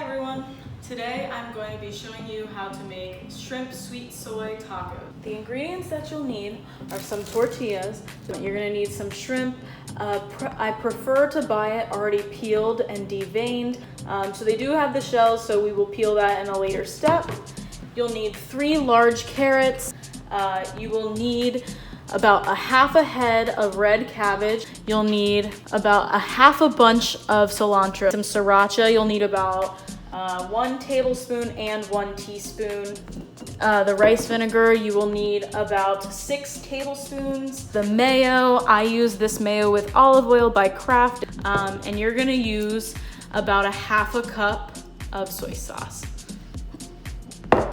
everyone! Today I'm going to be showing you how to make shrimp sweet soy tacos. The ingredients that you'll need are some tortillas. You're going to need some shrimp. I prefer to buy it already peeled and deveined. So they do have the shells, so we will peel that in a later step. You'll need 3 large carrots. You will need about a half a head of red cabbage. You'll need about a half a bunch of cilantro. Some sriracha, you'll need about 1 tablespoon and 1 teaspoon. The rice vinegar, you will need about 6 tablespoons. The mayo, I use this mayo with olive oil by Kraft. And you're gonna use about a half a cup of soy sauce.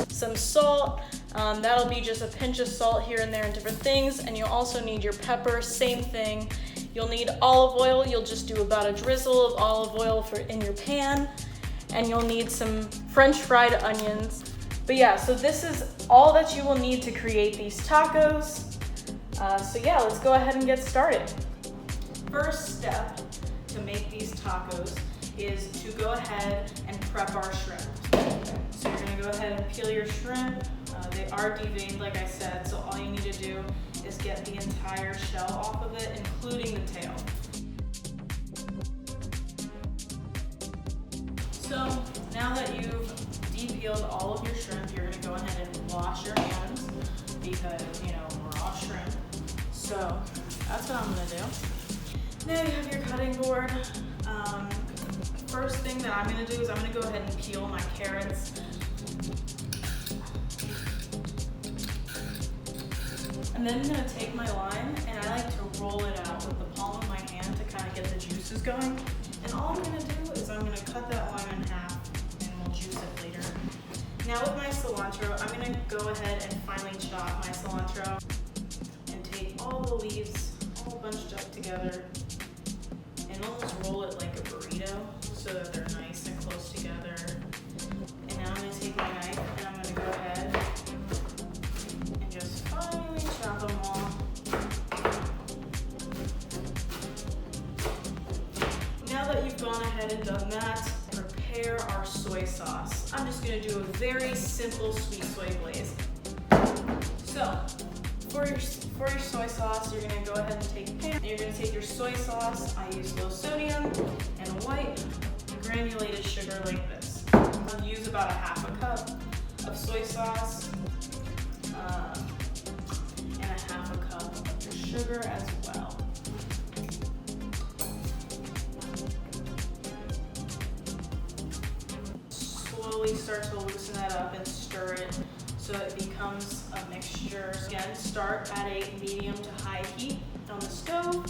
Some salt. That'll be just a pinch of salt here and there and different things. And you'll also need your pepper, same thing. You'll need olive oil. You'll just do about a drizzle of olive oil in your pan. And you'll need some French fried onions. But yeah, so this is all that you will need to create these tacos. So yeah, let's go ahead and get started. First step to make these tacos is to go ahead and prep our shrimp. So you're gonna go ahead and peel your shrimp. They are deveined, like I said, so all you need to do is get the entire shell off of it, including the tail. So now that you've de-peeled all of your shrimp, you're gonna go ahead and wash your hands because, you know, we're all shrimp. So that's what I'm gonna do. Now you have your cutting board. First thing that I'm gonna do is I'm gonna go ahead and peel my carrots. And then I'm gonna take my lime and I like to roll it out with the palm of my hand to kind of get the juices going. And all I'm gonna do is I'm gonna cut that lime in half and we'll juice it later. Now with my cilantro, I'm gonna go ahead and finely chop my cilantro and take all the leaves all bunched up together and almost roll it like a burrito so that they're nice and close together. And now I'm gonna take my knife and I'm gonna go ahead and just finely chop them all. Now that you've gone ahead and done that, prepare our soy sauce. I'm just gonna do a very simple sweet soy glaze. So, for your soy sauce, you're gonna go ahead and take a pan. You're gonna take your soy sauce. I use low sodium and white granulated sugar like this. I'll use about a half a cup of soy sauce and a half a cup of your sugar as well. Slowly start to loosen that up and stir it so it becomes a mixture. Again, start at a medium to high heat on the stove.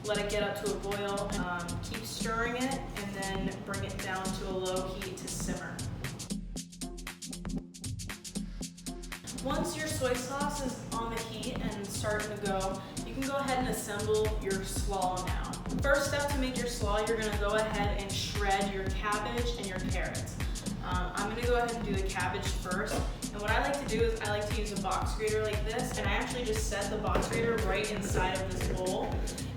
Let it get up to a boil. Keep stirring it and then bring it down to a low heat to simmer. Once your soy sauce is on the heat and starting to go, you can go ahead and assemble your slaw now. First step to make your slaw, you're gonna go ahead and shred your cabbage and your carrots. I'm gonna go ahead and do the cabbage first. And what I like to do is I like to use a box grater like this, and I actually just set the box grater right inside of this bowl,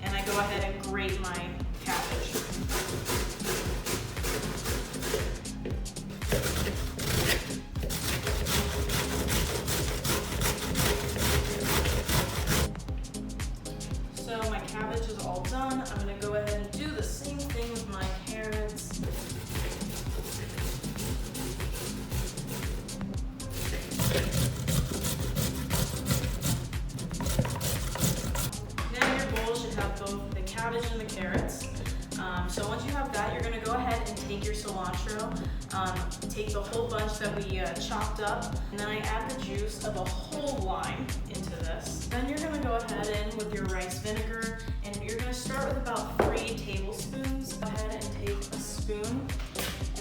and I go ahead and grate my cabbage. So my cabbage is all done. I'm gonna go ahead and do the same thing with my carrots. Now your bowl should have both the cabbage and the carrots. So once you have that, you're gonna go ahead and take your cilantro, take the whole bunch that we chopped up, and then I add the juice of a whole lime into this. Then you're gonna go ahead in with your rice vinegar, and you're gonna start with about 3 tablespoons. Go ahead and take a spoon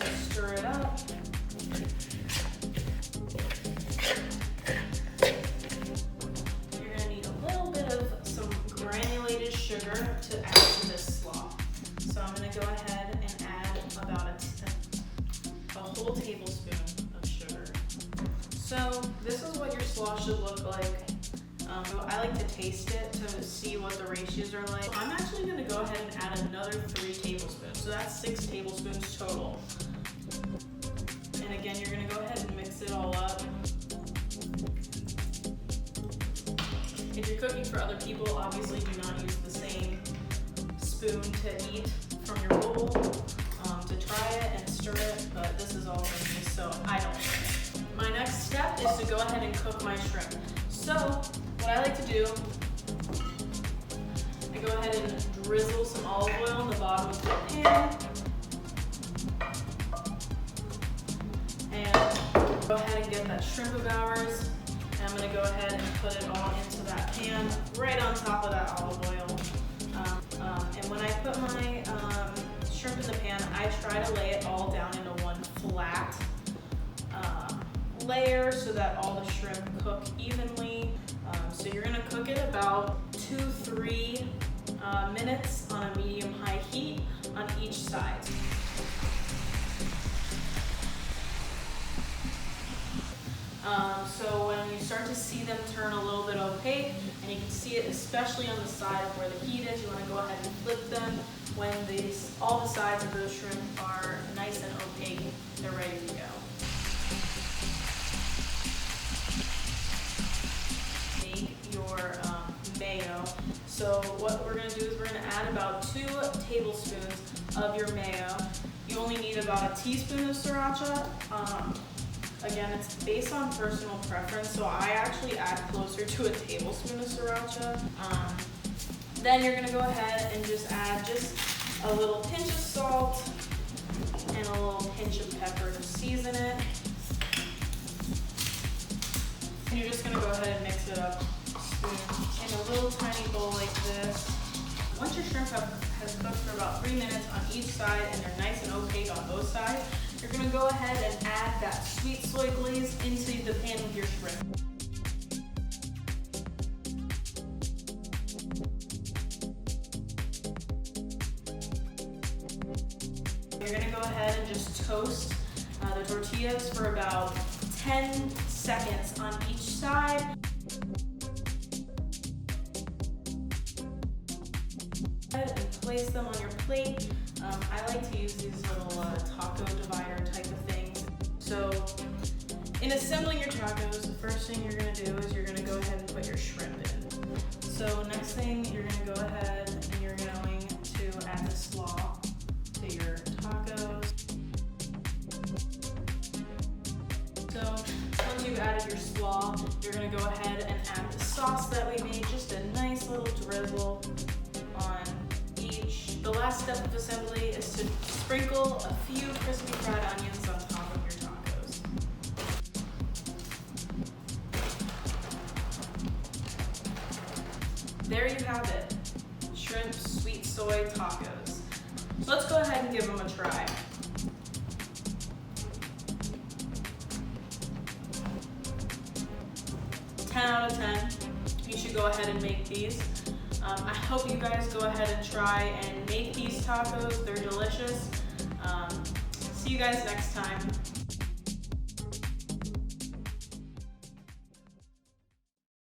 and stir it up. You're gonna need a little bit of some granulated sugar to add to this slaw. So I'm gonna go ahead and add about a whole tablespoon of sugar. So this is what your slaw should look like. I like to taste it to see what the ratios are like. I'm actually gonna go ahead and add another 3 tablespoons. So that's 6 tablespoons total. If you're cooking for other people, obviously do not use the same spoon to eat from your bowl. To try it and stir it, but this is all for me, so I don't. My next step is to go ahead and cook my shrimp. So what I like to do, I go ahead and drizzle some olive oil in the bottom of the pan. And go ahead and get that shrimp of ours. And I'm gonna go ahead and put it all into that pan, right on top of that olive oil. And when I put my shrimp in the pan, I try to lay it all down into one flat layer so that all the shrimp cook evenly. So you're gonna cook it about 2-3 minutes on a medium-high heat on each side. So when you start to see them turn a little bit opaque, and you can see it especially on the side of where the heat is, you want to go ahead and flip them. When all the sides of those shrimp are nice and opaque, they're ready to go. Make your mayo. So what we're going to do is we're going to add about 2 tablespoons of your mayo. You only need about a teaspoon of sriracha. Again, it's based on personal preference, so I actually add closer to a tablespoon of sriracha. Then you're gonna go ahead and just add a little pinch of salt and a little pinch of pepper to season it. And you're just gonna go ahead and mix it up in a little tiny bowl like this. Once your shrimp has cooked for about 3 minutes on each side and they're nice and opaque on both sides, you're gonna go ahead and add that sweet soy glaze into the pan with your shrimp. You're gonna go ahead and just toast the tortillas for about 10 seconds on each side. And place them on your plate. I like to use these little taco divider type of things. So in assembling your tacos, the first thing you're going to do is you're going to go ahead and put your shrimp in. So next thing, you're going to go ahead and you're going to add the slaw to your tacos. So once you've added your slaw, you're going to go ahead and add the sauce that we made, just a nice little drizzle on each. The last step of assembly is to sprinkle a few crispy fried onions on top of your tacos. There you have it, shrimp sweet soy tacos. So let's go ahead and give them a try. Out of 10. You should go ahead and make these. I hope you guys go ahead and try and make these tacos. They're delicious. See you guys next time.